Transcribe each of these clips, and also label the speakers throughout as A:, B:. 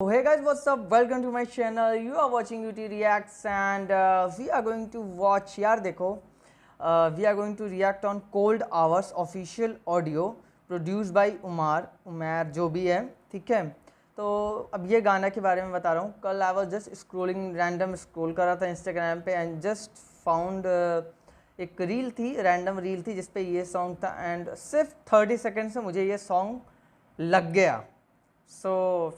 A: Hey guys, what's up? Welcome to my channel. You are watching UT Reacts and we are going to watch यार देखो we are going to react on Cold Hours official audio produced by Umar जो भी है, ठीक है। तो अब ये गाना के बारे में बता रहा हूँ। कल I was just scrolling, random scroll कर रहा था इंस्टाग्राम पे एंड जस्ट फाउंड एक रील थी, रैंडम रील थी जिसपे ये सॉन्ग था एंड सिर्फ 30 सेकेंड से मुझे ये सॉन्ग लग गया।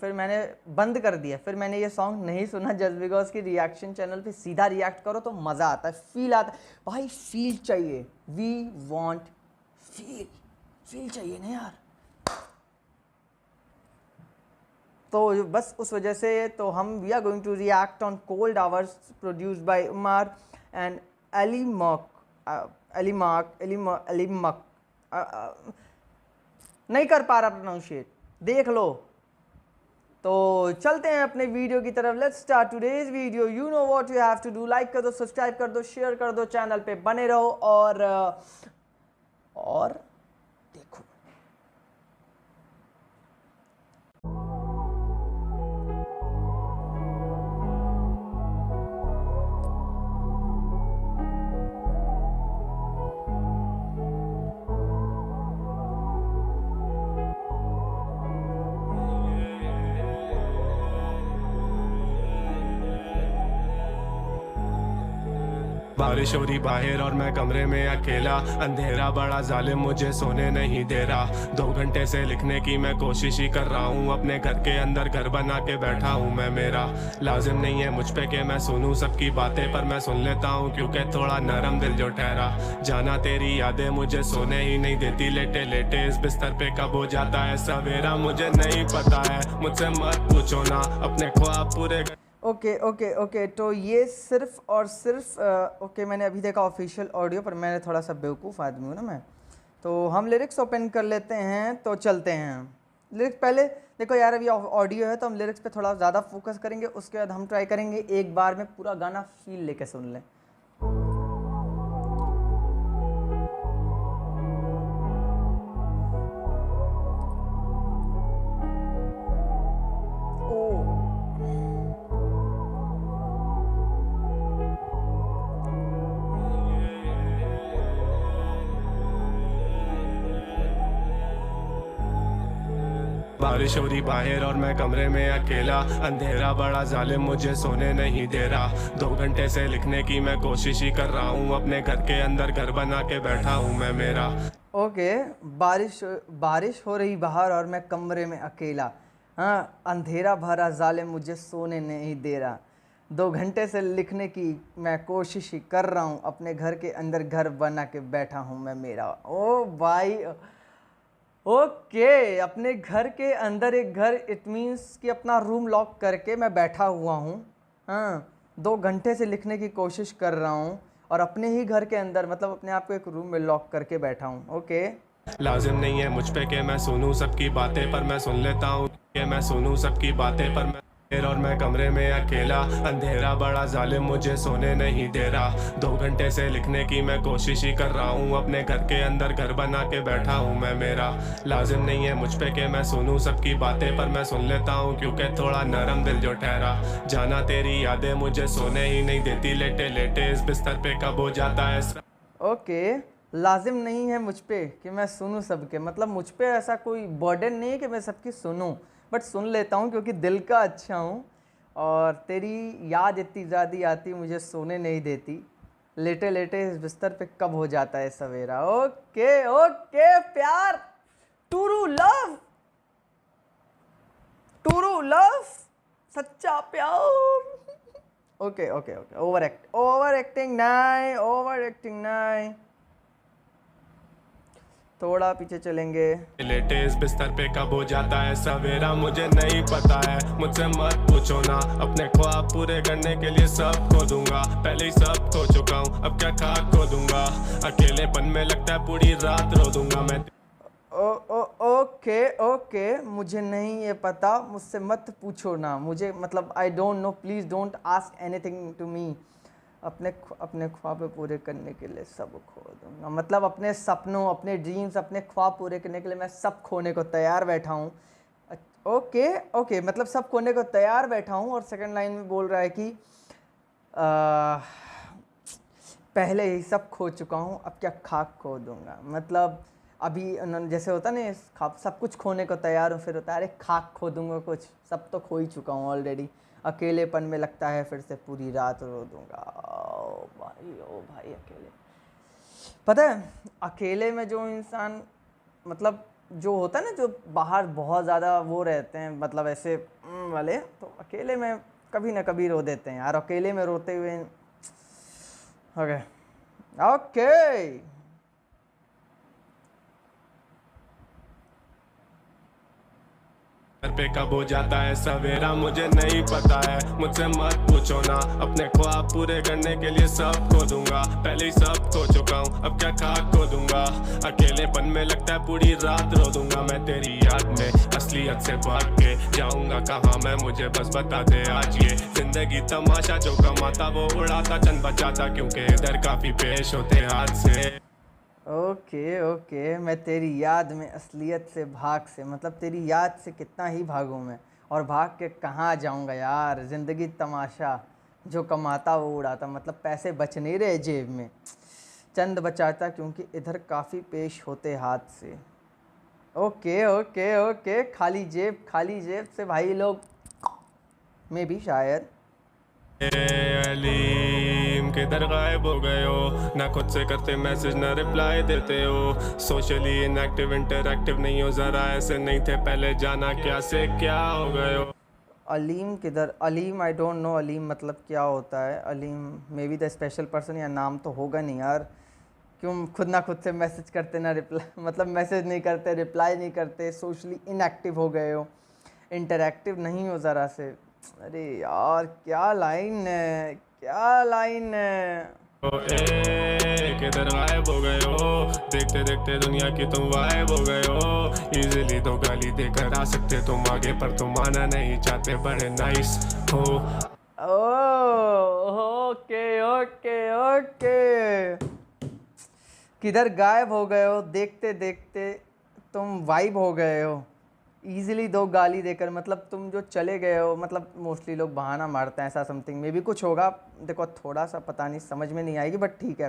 A: फिर मैंने बंद कर दिया, फिर मैंने ये सॉन्ग नहीं सुना जस्ट बिकॉज कि रिएक्शन चैनल पे सीधा रिएक्ट करो तो मज़ा आता है, फील आता है भाई, फील चाहिए, वी वांट फील चाहिए ना यार। तो बस उस वजह से तो हम we are going to react on cold hours produced by Umar and Ali मक नहीं कर पा रहा प्रोनाउंशिएट, देख लो। तो चलते हैं अपने वीडियो की तरफ। Let's start today's video. You know what you have to do, like कर दो, सब्सक्राइब कर दो, शेयर कर दो, चैनल पे बने रहो और देखो।
B: बारिश हो रही बाहर और मैं कमरे में अकेला, अंधेरा बड़ा जालिम मुझे सोने नहीं दे रहा। 2 घंटे से लिखने की मैं कोशिश ही कर रहा हूँ, अपने घर के अंदर घर बना के बैठा हूँ मैं। मेरा लाजिम नहीं है मुझ पे कि मैं सुनूं सबकी बातें, पर मैं सुन लेता हूँ क्योंकि थोड़ा नरम दिल जो ठहरा। जाना तेरी यादें मुझे सोने ही नहीं देती, लेटे लेटे इस बिस्तर पे कब हो जाता है सवेरा मुझे नहीं पता है, मुझसे मत पूछो ना अपने ख्वाब पूरे।
A: ओके तो ये सिर्फ और सिर्फ ओके मैंने अभी देखा ऑफिशियल ऑडियो, पर मैंने थोड़ा सा बेवकूफ़ आदमी हूँ ना मैं। तो हम लिरिक्स ओपन कर लेते हैं, तो चलते हैं। लिरिक्स पहले देखो यार, अभी ऑडियो है तो हम लिरिक्स पे थोड़ा ज़्यादा फोकस करेंगे, उसके बाद हम ट्राई करेंगे एक बार में पूरा गाना फील लेके सुन लें।
B: बारिश हो रही बाहर और मैं कमरे में अकेला, अंधेरा बड़ा जालिम मुझे सोने नहीं दे रहा। 2 घंटे से लिखने की मैं कोशिश ही कर रहा हूँ, अपने घर के अंदर घर बना के बैठा हूँ मैं। मेरा बारिश हो रही बाहर और मैं कमरे में अकेला, हाँ, अंधेरा भरा जालिम मुझे सोने नहीं दे रहा। 2 घंटे से लिखने की मैं कोशिश ही कर रहा हूँ, अपने घर के अंदर घर बना के बैठा हूँ मैं। मेरा ओ भाई ओके अपने घर के अंदर एक घर, इट मीन्स कि अपना रूम लॉक करके मैं बैठा हुआ हूँ। हाँ, 2 घंटे से लिखने की कोशिश कर रहा हूँ और अपने ही घर के अंदर, मतलब अपने आप को एक रूम में लॉक करके बैठा हूँ। ओके लाजिम नहीं है मुझ पे कि मैं सुनूं सबकी बातें, पर मैं सुन लेता हूँ कि मैं सुनूं सबकी बातें, पर मैं और मैं कमरे में अकेला, अंधेरा बड़ा जालिम मुझे सोने नहीं दे रहा। 2 घंटे से लिखने की मैं कोशिश ही कर रहा हूँ, अपने घर के अंदर घर बना के बैठा हूँ मैं। मेरा लाजिम नहीं है मुझ पे कि मैं सुनूं सबकी बातें, पर मैं सुन लेता हूँ क्योंकि थोड़ा नरम दिल जो ठहरा। जाना तेरी यादें मुझे सोने ही नहीं देती, लेटे लेटे इस बिस्तर पे कब हो जाता है।
A: ओके लाजिम नहीं है मुझ पे कि मैं सुनूं सबके, मतलब मुझ पे ऐसा कोई बर्डन नहीं है कि मैं सबकी सुनूं, बट सुन लेता हूँ क्योंकि दिल का अच्छा हूँ। और तेरी याद इतनी ज़्यादा आती मुझे सोने नहीं देती, लेटे लेटे इस बिस्तर पे कब हो जाता है सवेरा। ओके प्यार, टूरू लव सच्चा प्यार। ओके ओवर एक्टिंग नहीं। थोड़ा पीछे चलेंगे।
B: लेटे इस बिस्तर पे कब हो जाता है सवेरा मुझे नहीं पता है, मुझसे मत पूछो ना अपने ख्वाब पूरे करने के लिए सब खो दूंगा। पहले ही सब खो चुका हूँ, अब क्या खाक खो दूंगा। अकेलेपन में लगता है पूरी रात रो दूंगा मैं।
A: ओके मुझे नहीं ये पता, मुझसे मत पूछो ना, मुझे मतलब I don't know, please don't ask anything to me. अपने ख्वाब पूरे करने के लिए सब खो दूंगा, मतलब अपने सपनों, अपने ड्रीम्स, अपने ख्वाब पूरे करने के लिए मैं सब खोने को तैयार बैठा हूँ। ओके ओके, मतलब सब खोने को तैयार बैठा हूँ और सेकंड लाइन में बोल रहा है कि आ, पहले ही सब खो चुका हूँ, अब क्या खाक खो दूंगा। मतलब अभी उन्होंने जैसे होता ना, सब कुछ खोने को तैयार हूँ, फिर होता है अरे खाक खो दूंगा कुछ, सब तो खो ही चुका हूँ ऑलरेडी। अकेलेपन में लगता है फिर से पूरी रात रो दूंगा। ओ भाई अकेले, पता है अकेले में जो इंसान, मतलब जो होता है ना, जो बाहर बहुत ज़्यादा वो रहते हैं, मतलब ऐसे वाले, तो अकेले में कभी ना कभी रो देते हैं यार। अकेले में रोते हुए ओके ओके।
C: घर पे कब हो जाता है सवेरा मुझे नहीं पता है, मुझसे मत पूछो ना, अपने ख्वाब पूरे करने के लिए सब खो दूंगा, पहले ही सब खो चुका हूँ, अब क्या खाक खो दूंगा, अकेलेपन में लगता है पूरी रात रो दूंगा मैं तेरी याद में, असलियत से भाग के जाऊंगा कहाँ मैं, मुझे बस बता दे आज ये जिंदगी तमाशा, जो कमाता वो उड़ाता, चंद बचाता, क्योंकि इधर काफी पेश होते हाथ से।
A: ओके ओके, मैं तेरी याद में असलियत से भाग से, मतलब तेरी याद से कितना ही भागूं मैं, और भाग के कहाँ जाऊंगा यार, ज़िंदगी तमाशा, जो कमाता वो उड़ाता, मतलब पैसे बच नहीं रहे जेब में, चंद बचाता क्योंकि इधर काफ़ी पेश होते हाथ से। ओके ओके ओके, खाली जेब से भाई लोग में भी शायद।
C: अलीम किधर गायब हो गए हो, ना खुद से करते मैसेज ना रिप्लाई देते हो, सोशली इनएक्टिव इंटरएक्टिव नहीं हो, जरा ऐसे नहीं थे पहले, जाना क्या से क्या हो गए हो।
A: अलीम किधर, अलीम आई डोंट नो अलीम मतलब क्या होता है। Aleem may be the special person, या नाम तो होगा नहीं यार, क्यों खुद ना खुद से मैसेज करते ना रिप्लाई मतलब मैसेज नहीं करते, रिप्लाई नहीं करते, सोशली इनएक्टिव हो गए हो, इंटरैक्टिव नहीं हो ज़रा से। अरे यार क्या लाइन है, क्या लाइन है।
C: किधर गायब हो गए हो, देखते देखते दुनिया की तुम वाइब हो गए हो, इजीली तो गाली देकर आ सकते तुम आगे, पर तुम आना नहीं चाहते, बड़े नाइस हो।
A: ओके ओके ओके, किधर गायब हो गए हो, देखते देखते तुम वाइब हो गए हो, ईजिली दो गाली देकर, मतलब तुम जो चले गए हो, मतलब मोस्टली लोग बहाना मारते हैं ऐसा समथिंग, मे भी कुछ होगा, देखो थोड़ा सा पता नहीं, समझ में नहीं आएगी, बट ठीक है।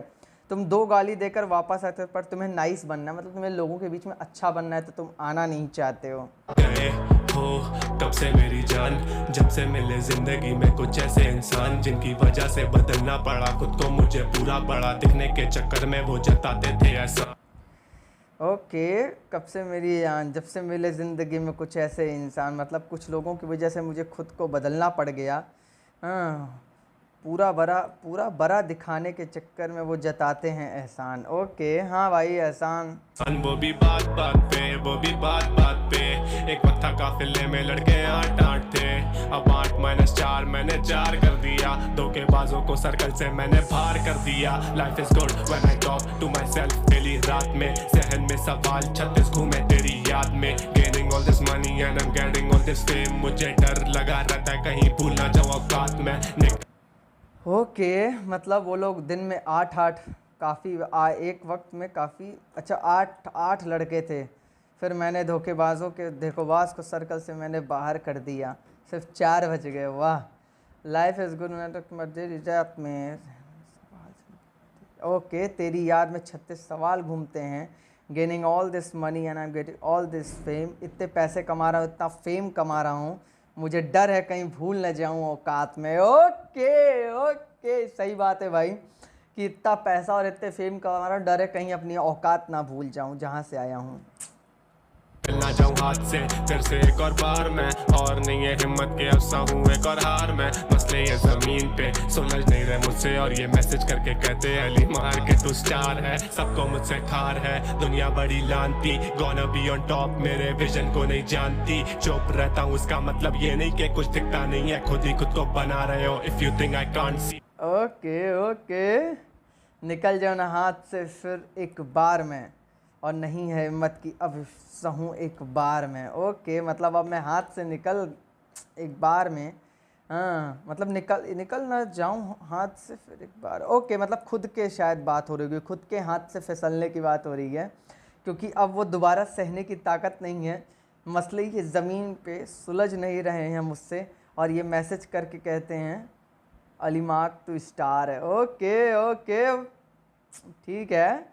A: तुम दो गाली देकर वापस आते हो, पर तुम्हें नाइस बनना है, मतलब तुम्हें लोगों के बीच में अच्छा बनना है, तो तुम आना नहीं चाहते हो।
C: गए हो कब से मेरी जान, जब से मिले जिंदगी में कुछ ऐसे इंसान, जिनकी वजह से बदलना पड़ा खुद को, मुझे पूरा बड़ा दिखने के चक्कर में वो जताते थे ऐसा।
A: ओके कब से मेरी जान, जब से मिले ज़िंदगी में कुछ ऐसे इंसान, मतलब कुछ लोगों की वजह से मुझे खुद को बदलना पड़ गया। हाँ, पूरा बड़ा दिखाने के चक्कर में वो जताते हैं एहसान। ओके हाँ भाई एहसान।
C: वो भी बात बात पे, वो भी बात बात पे, एक वक्त था काफिले में लड़के 8-8 थे, अब 8-4 मैंने 4 कर दिया, धोखेबाजों को सर्कल से मैंने बाहर कर दिया। Life is good when I talk to myself daily, रात में सहन में सवाल 36 घूमे तेरी याद में, gaining all this money and I am getting all this fame, मुझे डर लगा रहता है कहीं भूल ना जाऊं औकात में।
A: ओके मतलब वो लोग दिन में 8-8 काफ़ी एक वक्त में काफ़ी अच्छा 8 लड़के थे, फिर मैंने धोखेबाज को सर्कल से मैंने बाहर कर दिया, सिर्फ 4 बच गए। वाह, लाइफ इज़ गुड मर्जी जात में। ओके तेरी याद में 36 सवाल घूमते हैं, gaining all this money and I am getting all this fame, इतने पैसे कमा रहा हूँ, इतना फेम कमा रहा हूँ, मुझे डर है कहीं भूल न जाऊँ औकात में। ओके ओके सही बात है भाई, कि इतना पैसा और इतने फेम कमा रहा हूँ, डर है कहीं अपनी औकात ना भूल जाऊँ जहाँ से आया हूँ।
C: मिलना जाऊं हाथ से फिर से एक और बार मैं, और नहीं है हिम्मत के अफसा हूँ एक और हार में, मसले ये जमीन पे सुलझ नहीं रहे मुझसे, और ये मैसेज करके कहते अली मार के तू स्टार है, सबको मुझसे खार है, दुनिया बड़ी लानती, गोना बी ऑन टॉप, मेरे विजन को नहीं जानती, चुप रहता हूँ उसका मतलब ये नहीं कि कुछ दिखता नहीं है, खुद ही खुद को बना रहे हो if you think I can't C.
A: Okay okay, निकल जाओ ना हाथ से फिर एक बार में, और नहीं है हिम्मत की अब सहूँ एक बार में। ओके मतलब अब मैं हाथ से निकल एक बार में, हाँ मतलब निकल ना जाऊँ हाथ से फिर एक बार। ओके मतलब खुद के शायद बात हो रही है, खुद के हाथ से फिसलने की बात हो रही है, क्योंकि अब वो दोबारा सहने की ताकत नहीं है, मसले ये ज़मीन पे सुलझ नहीं रहे हैं मुझसे, और ये मैसेज करके कहते हैं अलीमाक तू स्टार है। ओके ओके ठीक है,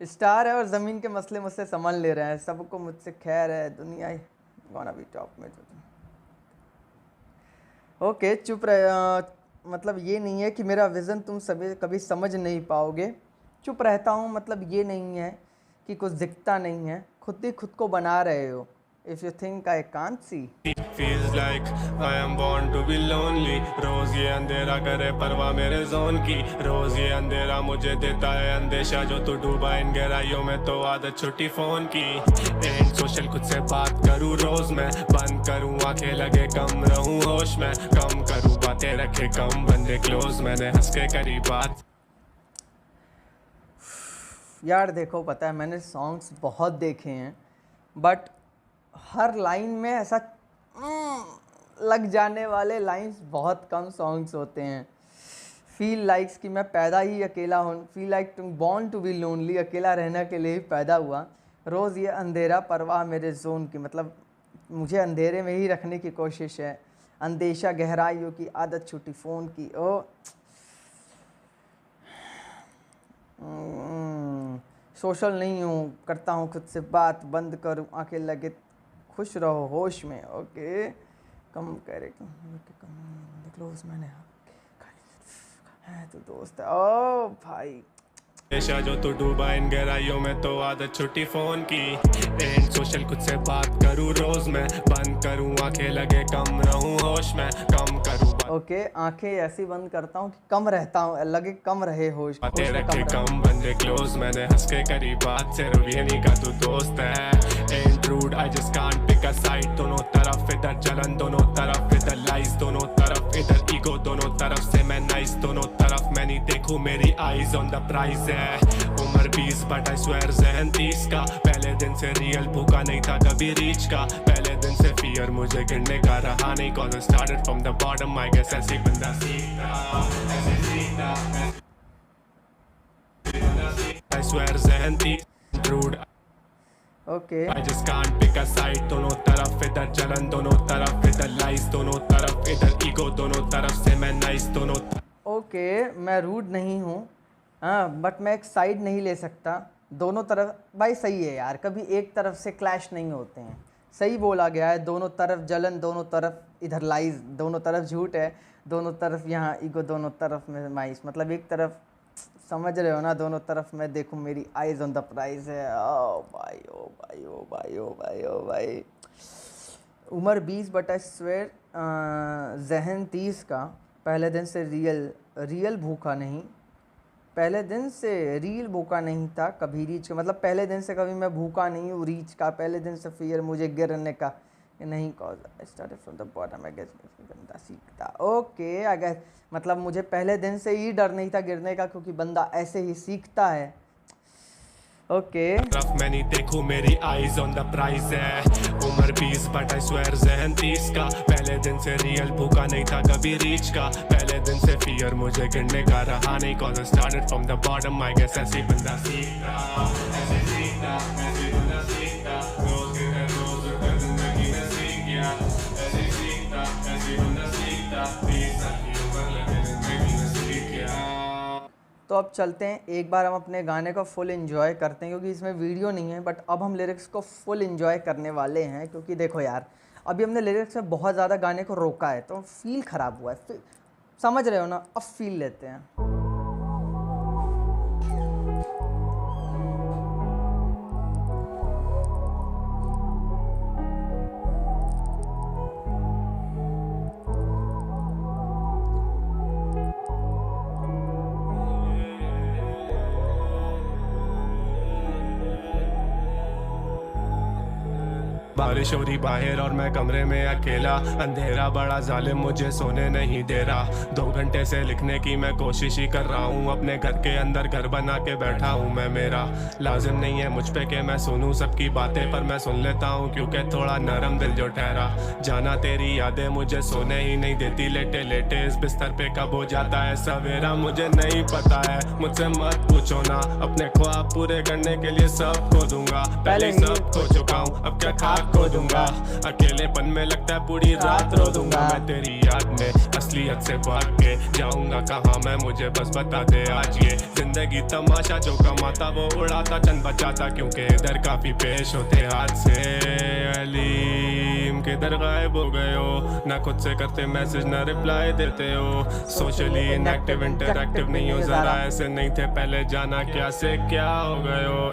A: स्टार है और ज़मीन के मसले मुझसे संभाल ले रहे हैं, सबको मुझसे खैर है, दुनिया गोना भी टॉप में। ओके चुप रहे, मतलब ये नहीं है कि मेरा विज़न तुम सभी कभी समझ नहीं पाओगे। चुप रहता हूँ मतलब ये नहीं है कि कुछ दिखता नहीं है, खुद ही खुद को बना रहे हो। If you think I can't see,
C: feels like I am born to be lonely। रोज ये अंधेरा करे परवाह मेरे जोन की, रोज ये अंधेरा मुझे देता है अंदेशा, जो तू डूबा इन गहराइयों में तो आदत छुट्टी फोन की। एंड सोशल खुद से बात करूँ रोज मैं, बंद करूँ आंखें लगे कम रहूँ होश में, कम करूँ बातें रखे कम बंदे क्लोज, मैंने हंस के करी बात।
A: यार देखो पता है मैंने सॉन्ग्स बहुत देखे हैं, बट हर लाइन में ऐसा लग जाने वाले लाइंस बहुत कम सॉन्ग्स होते हैं। फील लाइक्स कि मैं पैदा ही अकेला हूँ, feel like to born to be lonely, अकेला रहने के लिए ही पैदा हुआ। रोज़ ये अंधेरा परवाह मेरे जोन की, मतलब मुझे अंधेरे में ही रखने की कोशिश है। अंदेशा गहराइयों की आदत छूटी फ़ोन की। ओ सोशल नहीं हूँ, करता हूँ खुद से बात, बंद करूँ आंखें लगे खुश रहो होश में। ओके कम करे क्लोज मैंने है तो दोस्त है। ओ भाई
C: पेशा जो तू डूबा इन गहराइयों में तो आदत छुट्टी फोन की। एंड सोशल खुद से बात करूँ रोज मैं, बंद करूँ आंखें लगे कम रहूँ होश में, कम करूँ
A: ओके आंखें ऐसी बंद करता हूँ कि कम रहता हूँ, लगे कम रहे होश,
C: बातें रखे कम बंदे क्लोज, मैंने हंस के करी बात, सिर्फ ये नहीं का तू दोस्त है। And rude I just can't pick a side, दोनों तरफ इधर जलन, दोनों तरफ इधर लाइज, दोनों तरफ इधर ईगो, दोनों तरफ से मैं नाइस, दोनों तरफ मैं नहीं देखूं मेरी आईज ऑन द प्राइज है। उम्र 20 बट आई स्वेयर ज़हन 30 का, पहले दिन से रियल भूखा नहीं था कभी रीच का, पहले दिन से फियर मुझे गिरने का रहा नहीं, cause I started from the bottom, I guess ऐसे बंदा सीखता, ऐसे सीखता, आई स्वेयर ज़हन 30 rude
A: okay
C: I just can't pick a side, दोनों तरफ इधर जलन, दोनों तरफ इधर लाइज, दोनों तरफ इधर ईगो, दोनों तरफ से मैं नाइस, दोनों
A: ओके मैं रूड नहीं हूँ हाँ, बट मैं एक साइड नहीं ले सकता, दोनों तरफ भाई सही है यार, कभी एक तरफ से क्लैश नहीं होते हैं, सही बोला गया है। दोनों तरफ जलन, दोनों तरफ इधर लाइज, दोनों तरफ झूठ है, दोनों तरफ यहाँ ईगो, दोनों तरफ में माइस, मतलब एक तरफ समझ रहे हो ना, दोनों तरफ मैं देखूँ मेरी आइज ऑन द प्राइज है। ओ भाई ओ भाई ओ भाई ओ भाई ओ भाई। उम्र 20 बट आई स्वेयर ज़हन 30 का, पहले दिन से रियल भूखा नहीं, पहले दिन से रील भूखा नहीं था कभी रीच का, मतलब पहले दिन से कभी मैं भूखा नहीं हूँ रीच का, पहले दिन से फियर मुझे गिरने का नहीं, cause I started from the bottom, I guess बंदा सीखता। ओके आई गेस मतलब मुझे पहले दिन से ही डर नहीं था गिरने का, क्योंकि बंदा ऐसे ही सीखता है। ओके
C: तरफ मैं नहीं देखूं मेरी आईज ऑन द प्राइज है। उम्र 20 बट आई स्वेयर ज़हन 30 का, पहले दिन से रियल भूखा नहीं था कभी रीच का, पहले दिन से फियर मुझे गिरने का रहा नहीं, cause I started from the bottom, I guess ऐसे बंदा सीखता, ऐसे सीखता, ऐसे बंदा सीखता, रोज के रोज कर जिंदगी में सीख गया, ऐसे सीखता, ऐसे बंदा सीखता, 20 साल की उम्र लगे जिंदगी में सीख गया।
A: तो अब चलते हैं, एक बार हम अपने गाने को फुल एंजॉय करते हैं, क्योंकि इसमें वीडियो नहीं है, बट अब हम लिरिक्स को फुल एंजॉय करने वाले हैं। क्योंकि देखो यार अभी हमने लिरिक्स में बहुत ज़्यादा गाने को रोका है, तो फील ख़राब हुआ है, समझ रहे हो ना, अब फील लेते हैं।
C: बारिश हो रही बाहर और मैं कमरे में अकेला, अंधेरा बड़ा जालिम मुझे सोने नहीं दे रहा, 2 घंटे से लिखने की मैं कोशिश ही कर रहा हूँ, अपने घर के अंदर घर बना के बैठा हूँ मैं, मेरा लाजिम नहीं है मुझ पे कि मैं सुनूँ सबकी बातें, पर मैं सुन लेता हूँ क्योंकि थोड़ा नरम दिल जो ठहरा, जाना तेरी यादें मुझे सोने ही नहीं देती, लेटे लेटे इस बिस्तर पे कब हो जाता है सवेरा मुझे नहीं पता है, मुझसे मत पूछो ना, अपने ख्वाब पूरे करने के लिए सब खो दूंगा, पहले सब खो चुका हूँ, अब क्या खा रात खो दूंगा, अकेलेपन में लगता है पूरी रात रो दूंगा। मैं तेरी याद में असलियत से भाग के जाऊंगा कहाँ मैं, मुझे बस बता दे आज। ये जिंदगी तमाशा, जो कमाता वो उड़ाता, चंद बचाता, क्योंकि इधर काफी पेश होते हाथ से। अलीम किधर गायब हो गए हो, ना खुद से करते मैसेज ना रिप्लाई देते हो, सोशली इनएक्टिव इंटरएक्टिव नहीं हो जरा, ऐसे नहीं थे पहले, जाना क्या से क्या हो गए हो।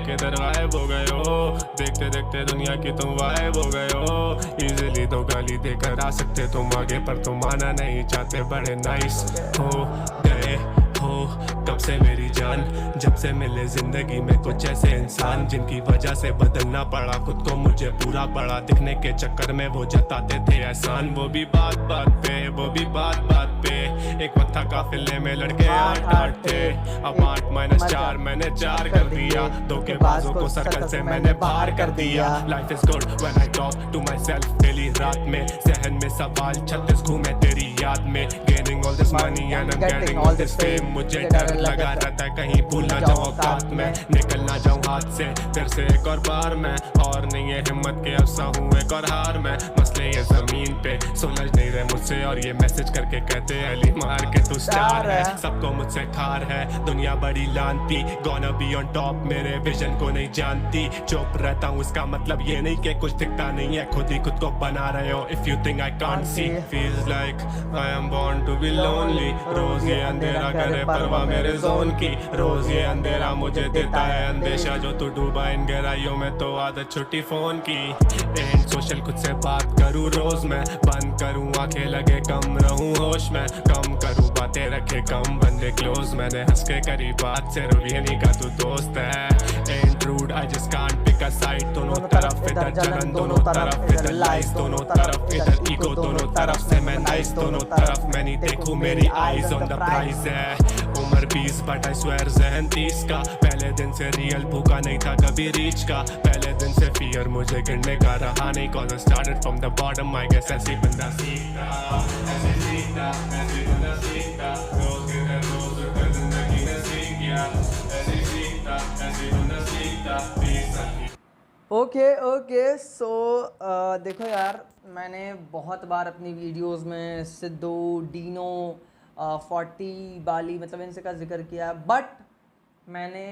C: किधर गायब हो गए हो, देखते देखते दुनिया की तुम गायब हो गए हो। इजीली तो गाली देकर आ सकते तुम आगे, पर तुम आना नहीं चाहते, बड़े नाइस हो गए हो कब से मेरी जान, जब से मिले जिंदगी में कुछ ऐसे इंसान, जिनकी वजह से बदलना पड़ा खुद को, मुझे पूरा पड़ा दिखने के चक्कर में वो जताते थे एहसान। वो भी बात बात पे, वो भी बात बात पे, एक वक्त था काफिले में लड़के 8-8 थे, अब 8-4 मैंने 4 कर दिया, धोखेबाजों को सर्कल से मैंने बाहर कर दिया। Life is good when I talk to myself daily, रात में सहन में सवाल 36 घूमे तेरी याद में, gaining all this money and I am getting all this fame, मुझे डर लगा रहता है कहीं भूल ना जाऊं औकात में, निकल ना जाऊं हाथ से फिर से एक और बार मैं, और नहीं है हिम्मत के अफसा हूँ एक और हार मैं, मसले ये जमीन पे सुलझ नहीं रहे मुझसे, और ये मैसेज करके कहते अली मार के तू स्टार है, सबको मुझसे खार है दुनिया बड़ी लानती, गोना बी ऑन टॉप मेरे विजन को नहीं जानती, चुप रहता हूँ इसका मतलब ये नहीं कि कुछ दिखता नहीं है, खुद ही खुद को बना रहे हो। If you think I can't see, feels like I am born to be lonely, रोज ये अंधेरा करे परवाह मेरे जोन की, रोज ये अंधेरा मुझे देता है अंदेशा, जो तू डूबा इन गहराइयों में तो आदत छुट्टी फोन की, एंड सोशल खुद से बात करूँ रोज मैं, बंद करूँ आंखें लगे कम रहूँ होश में, कम करूँ बातें रखे कम बंदे क्लोज, मैंने हंस के करी बात से ये नहीं का तू दोस्त है, and rude I just can't pick a side, दोनों तरफ इधर जलन दोनों तरफ इधर लाइस, दोनों तरफ इधर ईगो दोनों तरफ से मैं नाइस, दोनों तरफ मैं नहीं देखूं मेरी आईज ऑन द प्राइज है, उम्र 20 बट आई स्वेयर जहन 30 का, पहले दिन से रियल भूखा नहीं था कभी रीच का, पहले दिन से फियर मुझे गिरने का रहा नहीं, cause I started from the bottom, I guess ऐसे बंदा सीखता, ऐसे सीखता, ऐसे बंदा सीखता, रोज के दिन रोज कर जिंदगी ने सीख गया, ऐसे सीखता, ऐसे बंदा सीखता,
A: ओके सो देखो यार, मैंने बहुत बार अपनी वीडियोस में सिद्धू, डीनो, 40 बाली मतलब इनसे का जिक्र किया, बट मैंने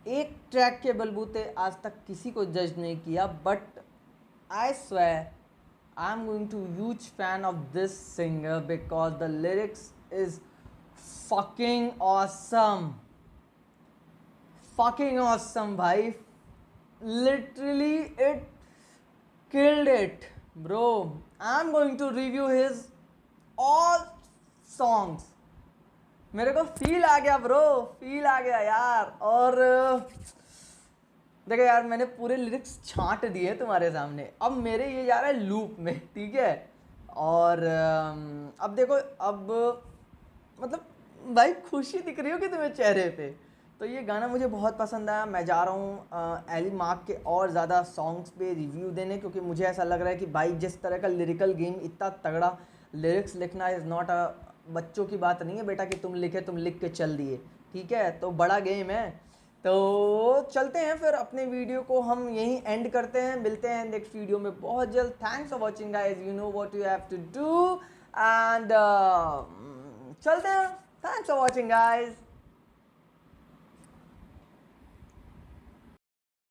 A: एक ट्रैक के बलबूते आज तक किसी को जज नहीं किया, but I swear I am going to huge fan of this singer because the lyrics is fucking awesome भाई, literally it killed it bro. I'm going to review his all songs. मेरे को फील आ गया bro, feel आ गया यार, और देखो यार मैंने पूरे लिरिक्स छांट दिए तुम्हारे सामने, अब मेरे ये जा रहा है लूप में, ठीक है, और अब देखो, अब मतलब भाई खुशी दिख रही होगी तुम्हें चेहरे पे, तो ये गाना मुझे बहुत पसंद आया। मैं जा रहा हूँ एली मार्क के और ज़्यादा सॉन्ग्स पे रिव्यू देने, क्योंकि मुझे ऐसा लग रहा है कि भाई जिस तरह का लिरिकल गेम, इतना तगड़ा लिरिक्स लिखना इज़ नॉट अ बच्चों की बात नहीं है बेटा कि तुम लिखे तुम लिख के चल दिए, ठीक है, तो बड़ा गेम है। तो चलते हैं फिर, अपने वीडियो को हम यहीं एंड करते हैं, मिलते हैं नेक्स्ट वीडियो में बहुत जल्द। Thanks for watching guys, you know what you have to do, and चलते हैं। Thanks for watching guys.